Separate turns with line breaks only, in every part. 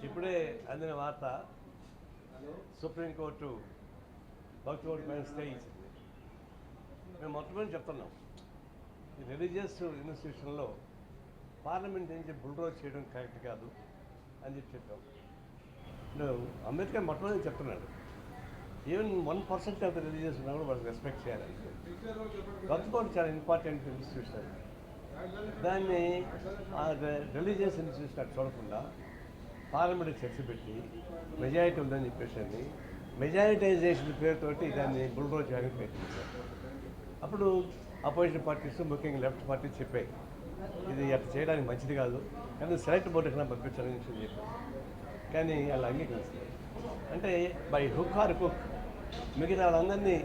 ఇప్పుడే అందిన వార్త సుప్రీంకోర్టు భక్తుల పైన స్టే ఇచ్చింది. మేము మొట్టమొదటి చెప్తున్నాం, ఈ రిలీజియస్ ఇన్స్టిట్యూషన్లో పార్లమెంట్ నుంచి బుల్రోజ్ చేయడం కరెక్ట్ కాదు అని చెప్పాం. అంబేద్కర్ మొట్టమొదటి చెప్తున్నాడు, ఈవెన్ 1% ఆఫ్ ద రిలీజియస్ ఉన్నా కూడా వాళ్ళకి రెస్పెక్ట్ చేయాలని. భక్తుకోటి చాలా ఇంపార్టెంట్ ఇన్స్టిట్యూషన్. దాన్ని రిలీజియస్ ఇన్స్టిట్యూషన్ అటు చూడకుండా పార్లమెంట్ చర్చ పెట్టి మెజారిటీ ఉందని చెప్పేసి మెజారిటైజేషన్ పేరుతోటి దాన్ని బుల్రోజ్ చేయడానికి ప్రయత్నించారు. అప్పుడు అపోజిషన్ పార్టీస్, ముఖ్యంగా లెఫ్ట్ పార్టీ చెప్పాయి, ఇది అట్లా చేయడానికి మంచిది కాదు, కానీ సెలెక్ట్ బోర్డు కన్నా పంపించాలని చెప్పారు. కానీ అలా అంగీకరిస్తారు. అంటే బై హుక్ ఆర్ కుక్ మిగతా వాళ్ళందరినీ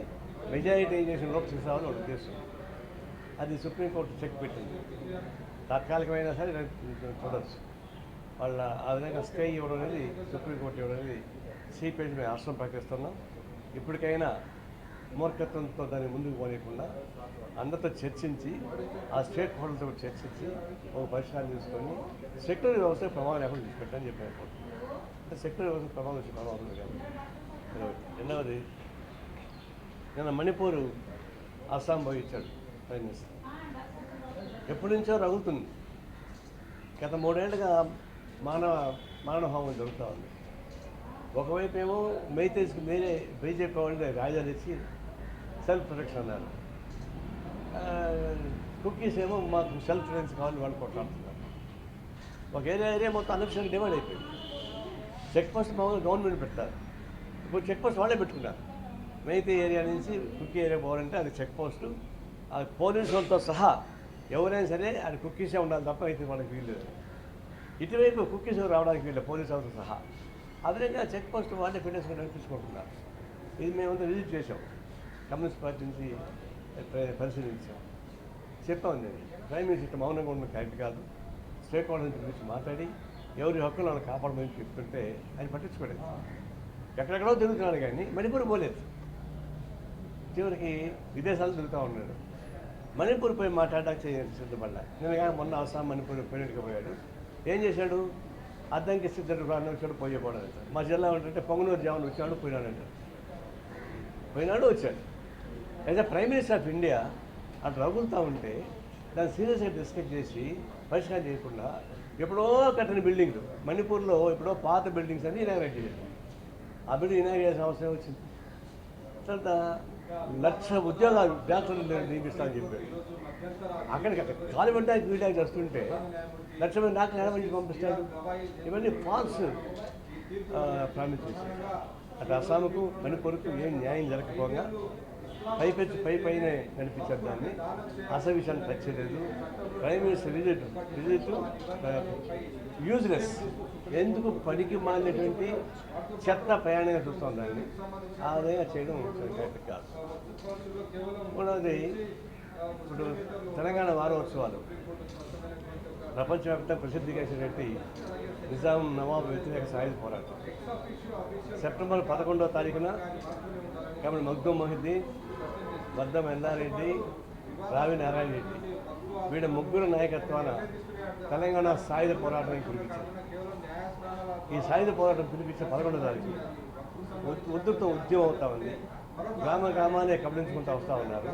మెజారిటైజేషన్ లోపు తీసుకోవాలని వాళ్ళ ఉద్దేశం. అది సుప్రీంకోర్టు చెక్ పెట్టింది. తాత్కాలికమైనా సరే చూడవచ్చు. వాళ్ళ ఆ విధంగా స్టే ఇవ్వడం అనేది, సుప్రీంకోర్టు ఇవ్వడం అనేది సిపిఐ మేము ఆశ్రమం ప్రకటిస్తున్నాం. ఇప్పటికైనా మూర్ఖత్వంతో దాన్ని ముందుకు పోనీయకుండా అందరితో చర్చించి, ఆ స్టేట్ హోల్డర్తో చర్చించి ఒక పరిష్కారం తీసుకొని సెక్యులర్ వ్యవస్థ ప్రమాదం లేకుండా తీసుకెట్టని చెప్పారు. అంటే సెక్యులర్ వ్యవస్థ ప్రమాదం వచ్చే ప్రమాదం ఉంది కాదు. రెండవది, నిన్న మణిపూర్ అస్సాం పోయి ఇచ్చాడు ప్రైమ్ మినిస్టర్. ఎప్పటి నుంచో రగులుతుంది. గత 3 ఏళ్ళుగా మానవహోమం జరుగుతూ ఉంది. ఒకవైపు ఏమో మైతేజ్కి మీరే బీజేపీ వాళ్ళని రాజాలు ఇచ్చి సెల్ఫ్ ప్రొటెక్షన్ అన్నారు. కుక్కీస్ ఏమో మాకు సెల్ఫ్ డిఫెన్స్ కావాలని వాళ్ళు కొట్లాడుతున్నారు. ఒక ఏరియా మొత్తం అనఫిషియల్గా డిమాండ్ అయిపోయింది. చెక్ పోస్ట్ మామూలుగా గవర్నమెంట్ పెడతారు. ఇప్పుడు చెక్ పోస్ట్ వాళ్ళే పెట్టుకున్నారు. మైతే ఏరియా నుంచి కుక్కీ ఏరియా పోవాలంటే అది చెక్ పోస్టు, ఆ పోలీసులతో సహా ఎవరైనా సరే అది కుక్కీసే ఉండాలి తప్ప అయితే వాళ్ళకి వీళ్ళు. ఇటువైపు కుక్కీస్ రావడానికి వీళ్ళు పోలీసు వాళ్ళతో సహా. అదేవిధంగా చెక్ పోస్ట్ వాళ్ళే పెట్టేసుకుని నడిపించుకుంటున్నారు. ఇది మేమంతా విజిట్ చేసాం. కమ్యూనిస్ట్ పార్టీ నుంచి పరిశీలించాం. చెప్పాం, నేను ప్రైమ్ మినిస్టర్ మౌనంగా ఉండడం కరెక్ట్ కాదు. స్టేట్ హోల్డర్ గురించి మాట్లాడి ఎవరి హక్కులు వాళ్ళని కాపాడమని చెప్తుంటే ఆయన పట్టించుకోలేదు. ఎక్కడెక్కడో తిరుగుతున్నాడు కానీ మణిపూర్ పోలేదు. చివరికి విదేశాలు తిరుగుతూ ఉన్నాడు. మణిపూర్ పోయి మాట్లాడడానికి సిద్ధపడ్డా. నేను కానీ మొన్న అస్సాం మణిపూర్ పోయినట్టుగా పోయాడు. ఏం చేశాడు? అద్దంకి సిద్ధుడు వచ్చాడు, పోయేపోవడం. మా జిల్లా ఏంటంటే పొంగనూరు జామున్ వచ్చాడు, పోయినాడంటాడు. పోయినాడు, వచ్చాడు. As a prime minister of India అటు రగులుతూ ఉంటే దాన్ని సీరియస్గా డిస్కస్ చేసి పరిష్కారం చేయకుండా ఎప్పుడో కట్టిన బిల్డింగ్లు, మణిపూర్లో ఎప్పుడో పాత బిల్డింగ్స్ అన్నీ ఇనాగ్రేట్ చేశాడు. ఆ బిల్డింగ్ ఇనాగ్రేట్ చేసిన అవసరం వచ్చింది. తర్వాత 1,00,000 ఉద్యోగాలు డాక్టర్లు నియమిస్తామని చెప్పాడు. అక్కడికి కాలు పెట్టడానికి వీళ్ళకి వస్తుంటే 1,00,000 మంది డాక్టర్లు ఎలా మంచి పంపిస్తాడు? ఇవన్నీ ఫాల్స్ ప్రామిస్ చేశాడు. అటు అస్సాంకు మణిపూర్కు ఏం న్యాయం జరగకపోగా పైన నడిపించారు. దాన్ని అసలు విషయాన్ని టచ్ చేయలేదు. ప్రైమ్ మినిస్టర్ విజిట్ యూజ్లెస్, ఎందుకు పనికి మాలినటువంటి చెత్త ప్రయాణంగా చూస్తాం దాన్ని. ఆ విధంగా చేయడం కరెక్ట్ కాదు. మూడవది, ఇప్పుడు తెలంగాణ వారోత్సవాలు ప్రపంచవ్యాప్తంగా ప్రసిద్ధిగాసినట్టు నిజాం నవాబు వ్యతిరేక సాయుధ పోరాటం సెప్టెంబర్ 11వ తారీఖున కాబట్టి మగ్దుం మొహిద్దీన్, వద్దం ఎల్లారెడ్డి, రావి నారాయణ రెడ్డి వీళ్ళ ముగ్గురు నాయకత్వాన తెలంగాణ సాయుధ పోరాటానికి పిలిపించారు. ఈ సాయుధ పోరాటం పిలిపించిన 11వ తారీఖు ఉధృత ఉద్యమం అవుతా ఉంది. గ్రామాలే కబలించుకుంటూ వస్తూ ఉన్నారు.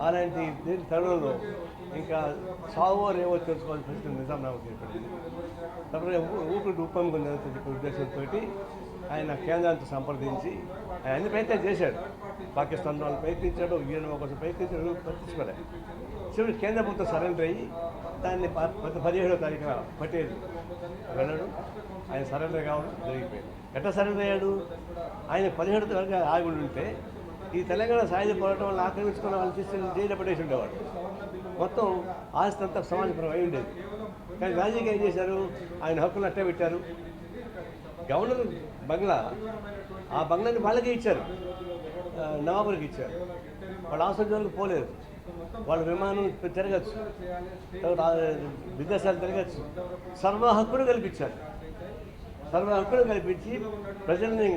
అలాంటి తరుణంలో ఇంకా సావో రేవో తెలుసుకోవాల్సిన పరిస్థితి నిజాం నవాబు ఏర్పడింది. తప్పని ఊపిరి ఉప్పొంగుందని చెప్పే ఉద్దేశంతో ఆయన కేంద్రానికి సంప్రదించి ఆయన అన్ని ప్రయత్నాలు చేశాడు. పాకిస్తాన్ వాళ్ళు ప్రయత్నించాడు, ఈయన కోసం ప్రయత్నించాడు, పట్టించుకోలేదు. చివరి కేంద్ర ప్రభుత్వం సరెండర్ అయ్యి దాన్ని 17వ తారీఖున పటేల్ వెళ్ళాడు. ఆయన సరెండర్ కావడం జరిగిపోయింది. ఎట్లా సరెండర్ అయ్యాడు? ఆయన 17వ తారీఖు ఆగి ఉంటే ఈ తెలంగాణ సాయుధ పోరాటం వాళ్ళు ఆక్రమించుకున్న వాళ్ళు తీసుకుని జైలు పట్టేసి ఉండేవాడు. మొత్తం ఆస్తి అంతా సమాజపరం అయి ఉండేది. కానీ రాజకీయం ఏం చేశారు? ఆయన హక్కులు అట్టే పెట్టారు. గవర్నర్ బంగ్లా, ఆ బంగ్లాని వాళ్ళకే ఇచ్చారు, నవాబులకు ఇచ్చారు. వాళ్ళు ఆస్ట్రేలియాలకు పోలేదు. వాళ్ళ విమానం తిరగచ్చు, విదేశాలు తిరగచ్చు. సర్వ హక్కులు కల్పించారు. సర్వ హక్కులు కల్పించి ప్రజల్ని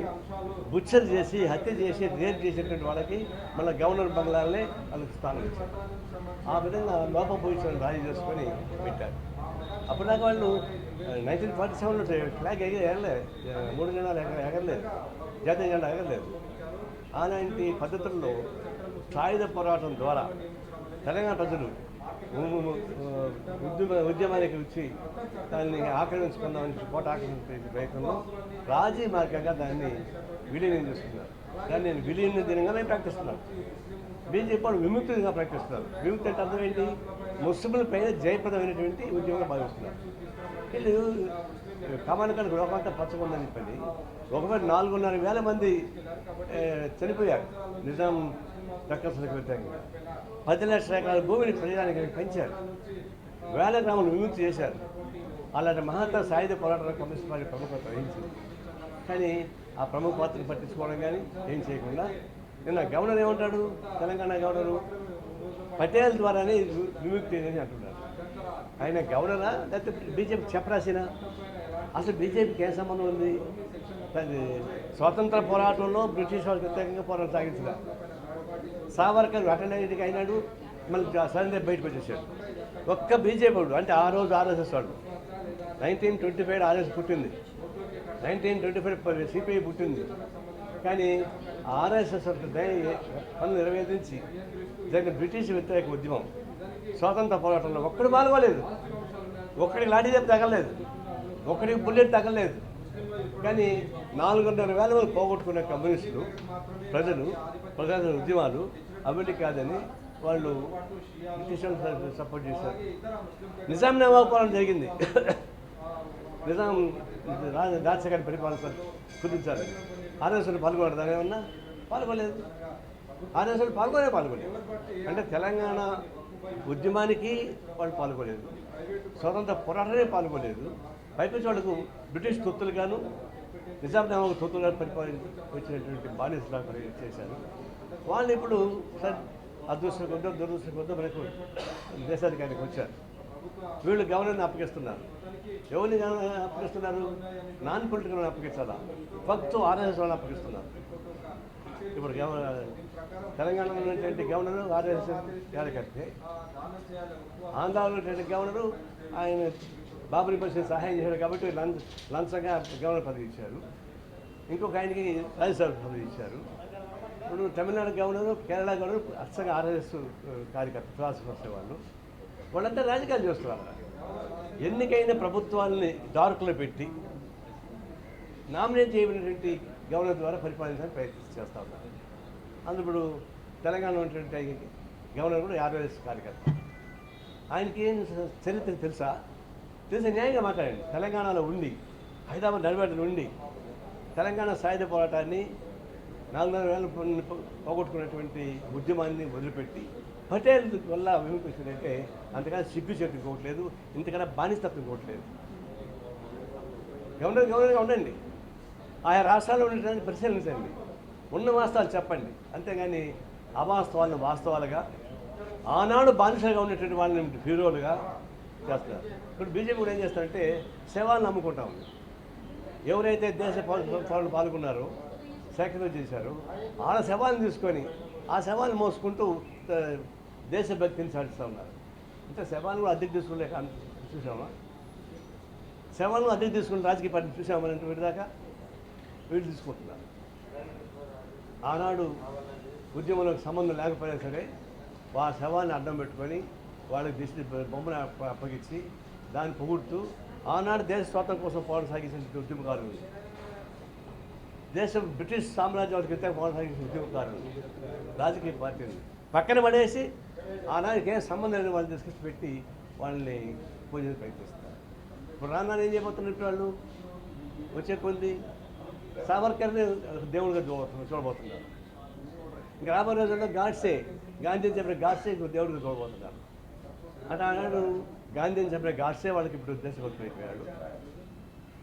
బుచ్చర్ చేసి, హత్య చేసి, రేప్ చేసేటువంటి వాళ్ళకి మళ్ళీ గవర్నర్ బంగ్లాలనే వాళ్ళకి స్థానం ఇచ్చారు. ఆ విధంగా లోపం పొజిషన్ రాజీ చేసుకొని పెట్టారు. అప్పటిదాకా వాళ్ళు 1947లో ఫ్లాగ్ ఎగరలే, 3 జెండాలు ఎగరలేదు, జాతీయ జెండా ఎగరలేదు. అలాంటి పద్ధతుల్లో సాయుధ పోరాటం ద్వారా తెలంగాణ ప్రజలు ఉద్యమానికి వచ్చి దాన్ని ఆక్రమించుకుందామని కోట ఆక్రమించే ప్రయత్నంలో రాజీ మార్గంగా దాన్ని విలీనం చేస్తున్నారు. దాన్ని నేను విలీన దినంగా మేము ప్రకటిస్తున్నాను. బీజేపీ వాళ్ళు విముక్తిగా ప్రకటిస్తున్నారు. విముక్తి అంటే అర్థం ఏంటి? ముస్లింల పైన జయప్రదమైనటువంటి ఉద్యమంగా భావిస్తున్నారు. వీళ్ళు కమానకానికి లోకంతా పచ్చకుందని చెప్పండి. ఒకవేళ 4,500,000 మంది చనిపోయారు నిజాం రక్కసులకు వ్యతిరేకంగా. 10 లక్షల ఎకరాల భూమిని ప్రజానికి పెంచారు, వేల గ్రాములు విముక్తి చేశారు. అలాంటి మహత్తర సాయుధ పోరాటంలో కమ్యూనిస్ట్ పార్టీ ప్రముఖత వహించింది. కానీ ఆ ప్రముఖ పాత్రను పట్టించుకోవడం కానీ ఏం చేయకుండా నిన్న గవర్నర్ ఏమంటాడు? తెలంగాణ గవర్నరు పటేల్ ద్వారానే విముక్తి అని అంటున్నారు. ఆయన గవర్నరా లేకపోతే బీజేపీ చెప్పరాసినా? అసలు బీజేపీకి ఏం సంబంధం ఉంది? స్వాతంత్ర పోరాటంలో బ్రిటిష్ వాళ్ళకి వ్యతిరేకంగా పోరాటం సాగించగా సావర్కర్ అటెండెంట్కి అయినాడు, మళ్ళీ సడన్గా బయటకు వచ్చేసాడు. ఒక్క బీజేపీ వాడు, అంటే ఆ రోజు ఆర్ఎస్ఎస్ వాడు. 1925 ఆర్ఎస్ఎస్ పుట్టింది, 1925 సిపిఐ పుట్టింది. కానీ ఆర్ఎస్ఎస్ పనులు నిర్వహించి జరిగిన బ్రిటిష్ వ్యతిరేక ఉద్యమం స్వాతంత్ర పోరాటంలో ఒక్కడు పాల్గొలేదు, ఒక్కడికి లాఠీ దెబ్బ తగలలేదు, ఒక్కడికి బుల్లెట్ తగలలేదు. కానీ 4,500,000 మంది పోగొట్టుకున్న కమ్యూనిస్టులు ప్రజా ఉద్యమాలు అభివృద్ధి కాదని వాళ్ళు బ్రిటిష్ సపోర్ట్ చేశారు. నిజాం నవాబ్ పాలన జరిగింది. నిజాం రాజశేఖర్ పరిపాలన కుదించాలి. ఆర్ఎస్ఎస్ పాల్గొనడం దాని ఏమన్నా పాల్గొలేదు. ఆర్ఎస్ఎస్ పాల్గొలేదు. అంటే తెలంగాణ ఉద్యమానికి వాళ్ళు పాల్గొలేదు, స్వతంత్ర పోరాటమే పాల్గొలేదు. పైపించి వాళ్ళకు బ్రిటిష్ తొత్తులుగాను నిజాం నవాబ్ తొత్తులుగా వచ్చినటువంటి బానిసలాగా చేశారు. వాళ్ళు ఇప్పుడు అదృష్టం కొద్దో దురదృష్టం కొద్దో మనకు దేశాధికారికి వచ్చారు. వీళ్ళు గవర్నర్ని అప్పగిస్తున్నారు. ఎవరిని అప్పగిస్తున్నారు? నాన్ పొలిటికల్ అప్పగించాలా? ఫక్తు ఆర్ఎస్ఎస్ వాళ్ళని అప్పగిస్తున్నారు. ఇప్పుడు తెలంగాణలో ఉన్నటువంటి గవర్నరు ఆర్ఎస్ఎస్ కార్యకర్తే, ఆంధ్రాలో ఉన్నటువంటి గవర్నరు ఆయన బాబుని పరిస్థితి సహాయం చేశాడు కాబట్టి లంచంగా గవర్నర్ పదవి ఇచ్చారు. ఇంకొక ఆయనకి రాజ్యసభ పదవి ఇచ్చారు. ఇప్పుడు తమిళనాడు గవర్నరు, కేరళ గవర్నరు అచ్చగా ఆర్ఎస్ఎస్ కార్యకర్త ఫిలాసఫర్స్ వాళ్ళంతా రాజకీయాలు చేస్తున్నారు. ఎన్నికైన ప్రభుత్వాన్ని డార్కులో పెట్టి నామినేట్ చేయబడినటువంటి గవర్నర్ ద్వారా పరిపాలించడానికి ప్రయత్నం చేస్తూ ఉన్నారు. అందుప్పుడు తెలంగాణ ఉన్నటువంటి గవర్నర్ కూడా ఆర్ఎస్ఎస్ కార్యకర్త. ఆయనకి ఏం చరిత్ర తెలిసే న్యాయంగా మాట్లాడండి. తెలంగాణలో ఉండి, హైదరాబాద్ నడిబెట్టలు ఉండి తెలంగాణ సాయుధ పోరాటాన్ని 4,500,000 పోగొట్టుకున్నటువంటి ఉద్యమాన్ని వదిలిపెట్టి పటేల్ వల్ల విముక్తించిందంటే అంతకన్నా సిగ్గు చేతి ఇంకోట్లేదు, ఇంతకన్నా బానిసత్వం ఇంకోట్లేదు. గవర్నర్గా ఉండండి, ఆయా రాష్ట్రాల్లో ఉండటానికి పరిశీలించండి, ఉన్న వాస్తవాలు చెప్పండి. అంతేగాని అవాస్తవాలను వాస్తవాలుగా, ఆనాడు బానిసలుగా ఉన్నటువంటి వాళ్ళని హీరోలుగా చేస్తారు. ఇప్పుడు బీజేపీ కూడా ఏం చేస్తారంటే శవాలను నమ్ముకుంటా ఉంది. ఎవరైతే దేశ పౌరులు పాల్గొన్నారో, సాక్రిఫైస్ చేశారో వాళ్ళ శవాలను తీసుకొని ఆ శవాలను మోసుకుంటూ దేశభక్తిని సాధిస్తూ ఉన్నారు. అంటే శవాలను కూడా అద్దెకు తీసుకునే చూసామా? శవాలను అద్దెకు తీసుకుని రాజకీయ పార్టీ చూసామని వీటిదాకా వీళ్ళు తీసుకుంటున్నారు. ఆనాడు ఉద్యమంలో సంబంధం లేకపోయినా సరే ఆ శవాన్ని అడ్డం పెట్టుకొని వాళ్ళకి దిష్టి బొమ్మను అప్పగించి దాన్ని పొగుడుతూ ఆనాడు దేశ స్వాతంత్రం కోసం పోరాటం సాగించిన ఉద్యమకారులు, దేశం బ్రిటిష్ సామ్రాజ్యాలకు వ్యతిరేకంగా పోరాటం సాగించిన ఉద్యమకారులు, రాజకీయ పార్టీలు పక్కన పడేసి ఆనాడికి ఏం సంబంధం లేని వాళ్ళు తీసుకొచ్చి పెట్టి వాళ్ళని పూజలు ప్రయత్నిస్తారు. ఇప్పుడు రాను ఏం చేయబోతున్నట్టు వాళ్ళు వచ్చే కొద్ది సావర్కర్ని దేవుడిగా చూడబోతున్నారు. ఇంకా రాబోయే రోజుల్లో గాంధీని చెప్పిన గాడ్సే దేవుడిగా చూడబోతున్నారు. అంటే ఆనాడు గాంధీని చెప్పిన గాడ్సే వాళ్ళకి ఇప్పుడు దేశభక్తులు అయిపోయాడు.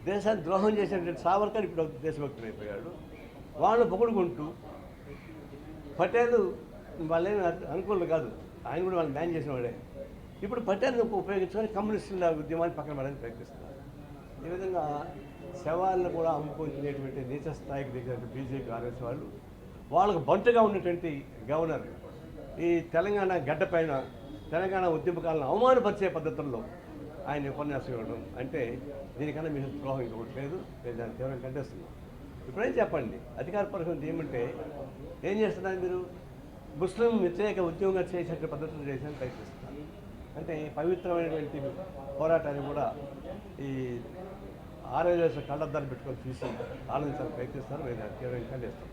దేశాన్ని ద్రోహం చేసినటువంటి సావర్కర్ ఇప్పుడు దేశభక్తులు అయిపోయాడు. వాళ్ళు పొగుడుకుంటూ పటేల్ వాళ్ళేమి అనుకూలం కాదు, ఆయన కూడా వాళ్ళు బ్యాన్ చేసిన వాడే. ఇప్పుడు పటేల్ని ఉపయోగించుకొని కమ్యూనిస్టుల ఉద్యమాన్ని పక్కన పడడానికి ప్రయత్నిస్తున్నారు. ఈ విధంగా శవాలను కూడా అమ్ముకుంటున్నటువంటి నీచ స్థాయికి దిగినటువంటి బీజేపీ ఆర్ఎస్ వాళ్ళు, వాళ్ళకు బంటుగా ఉన్నటువంటి గవర్నర్ ఈ తెలంగాణ గడ్డ పైన తెలంగాణ ఉద్యమకాలను అవమానపరిచే పద్ధతుల్లో ఆయన ఉపన్యాసం ఇవ్వడం అంటే దీనికన్నా మీరు ద్రోహం ఇంకొకటి లేదు, నేను దాన్ని తీవ్రంగా ఖండిస్తున్నాను. ఇప్పుడేం చెప్పండి, అధికారపరంగా ఏమంటే ఏం చేస్తున్నారు మీరు? ముస్లిం వ్యతిరేక ఉద్యోగం చేసే పద్ధతులు చేసేందుకు ప్రయత్నిస్తున్నారు. అంటే పవిత్రమైనటువంటి పోరాటాన్ని కూడా ఈ ఆర్ఎల్ఎస్ కళ్ళద్దాలు పెట్టుకొని చూసి ఆనందించాలని ప్రయత్నిస్తారు. మేము తీవ్రంగా ఖండిస్తాం.